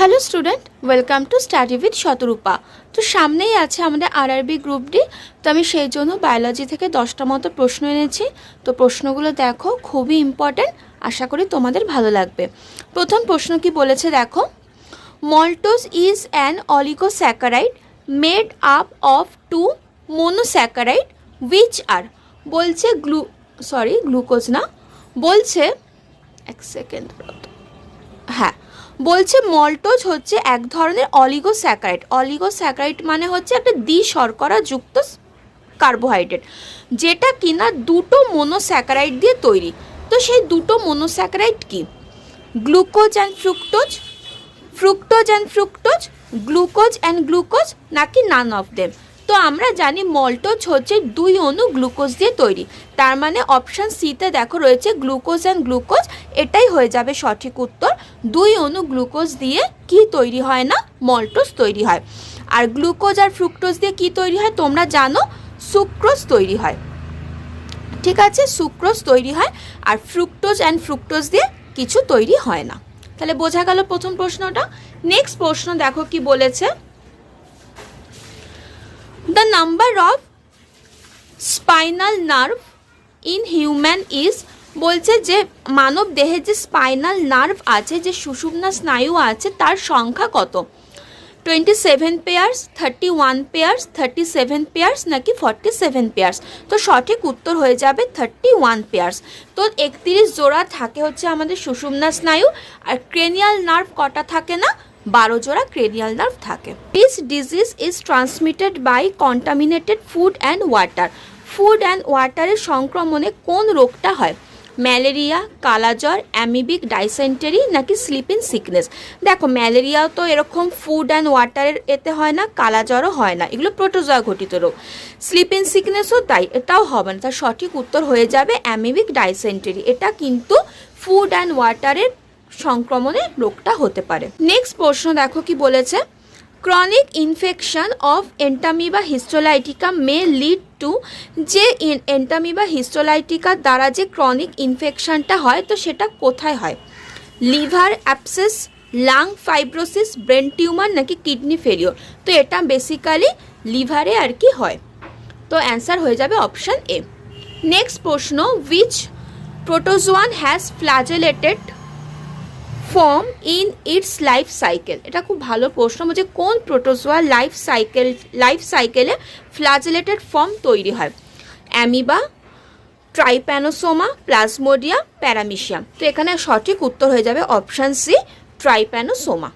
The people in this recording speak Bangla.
Hello student, welcome to study with Shatarupa. তো সামনেই আছে আমাদের আরআরবি গ্রুপ ডি। তো আমি সেই জন্য বায়োলজি থেকে 10টা মতো প্রশ্ন এনেছি। তো প্রশ্নগুলো দেখো, খুবই ইম্পর্ট্যান্ট, আশা করি তোমাদের ভালো লাগবে। প্রথম প্রশ্ন কি বলেছে দেখো, maltose is an oligosaccharide made up of two monosaccharide which are. বলছে গ্লুকোজ না, বলছে এক সেকেন্ড, হ্যাঁ বলছে মল্টোজ হচ্ছে এক ধরনের অলিগোস্যাকারাইড। অলিগোস্যাকারাইড মানে হচ্ছে একটা দ্বিশর্করা যুক্ত কার্বোহাইড্রেট, যেটা কিনা দুটো মোনোস্যাকারাইড দিয়ে তৈরি। তো সেই দুটো মোনোস্যাকারাইড কি? Glucose and fructose, fructose and fructose, glucose and glucose, নাকি নান অফ দেম। তো আমরা জানি মল্টোজ হচ্ছে দুই অণু গ্লুকোজ দিয়ে তৈরি, তার মানে অপশান সিতে দেখো রয়েছে গ্লুকোজ অ্যান্ড গ্লুকোজ, এটাই হয়ে যাবে সঠিক উত্তর। দুই অণু গ্লুকোজ দিয়ে কি তৈরি হয় না, মল্টোজ তৈরি হয়। আর গ্লুকোজ আর ফ্রুক্টোজ দিয়ে কি তৈরি হয় তোমরা জানো, সুক্রোজ তৈরি হয়। ঠিক আছে, সুক্রোজ তৈরি হয়, আর ফ্রুক্টোজ অ্যান্ড ফ্রুক্টোজ দিয়ে কিছু তৈরি হয় না। তাহলে বোঝা গেল প্রথম প্রশ্নটা। নেক্সট প্রশ্ন দেখো কি বলেছে, the number of spinal nerve in human is, বলছে যে মানব দেহে যে স্পাইনাল নার্ভ আছে, যে সুষুম্না স্নায়ু আছে, তার সংখ্যা কত? 27 পেয়ার্স, 31 পেয়ার্স, 37 পেয়ার্স, নাকি 47 পেয়ার্স। তো সঠিক উত্তর হয়ে যাবে 31 পেয়ার্স। তো 31 জোড়া থাকে হচ্ছে আমাদের সুষুম্না স্নায়ু, আর ক্রেনিয়াল নার্ভ কটা থাকে না, 12 জোড়া ক্রেনিয়াল নার্ভ থাকে। This disease is transmitted by contaminated food and water. Food and ওয়াটারের সংক্রমণে কোন রোগটা হয়? ম্যালেরিয়া, কালাজ্বর, অ্যামিবিক ডাইসেন্টারি, নাকি স্লিপিং সিকনেস। দেখো ম্যালেরিয়াও তো এরকম ফুড অ্যান্ড ওয়াটারের এতে হয় না, কালাজ্বরও হয় না, এগুলো প্রোটোজোয়া ঘটিত রোগ। স্লিপিং সিকনেসও তাই, এটাও হবে না। তার সঠিক উত্তর হয়ে যাবে অ্যামিবিক ডাইসেন্টারি। এটা কিন্তু ফুড অ্যান্ড ওয়াটারের সংক্রমণে রোগটা হতে পারে। নেক্সট প্রশ্ন দেখো কি বলেছে, chronic infection of Entamoeba histolytica may lead to, যে এন্টামিবা হিস্টোলাইটিকা দ্বারা যে ক্রনিক ইনফেকশনটা হয়, তো সেটা কোথায় হয়? Liver abscess, lung fibrosis, brain tumour, নাকি কিডনি ফেলিওর। তো এটা বেসিক্যালি লিভারে আর কি হয়। তো অ্যান্সার হয়ে যাবে অপশান এ। নেক্সট প্রশ্ন, which protozoan has flagellated form in its life cycle. এটা খুব ভালো প্রশ্ন, বলছে কোন প্রোটোজোয়া লাইফ সাইকেলে ফ্ল্যাজেলেটেড ফর্ম তৈরি হয়? Amoeba, trypanosoma, plasmodium, paramecium. তো এখানে সঠিক উত্তর হয়ে যাবে অপশান সি, ট্রাইপ্যানোসোমা।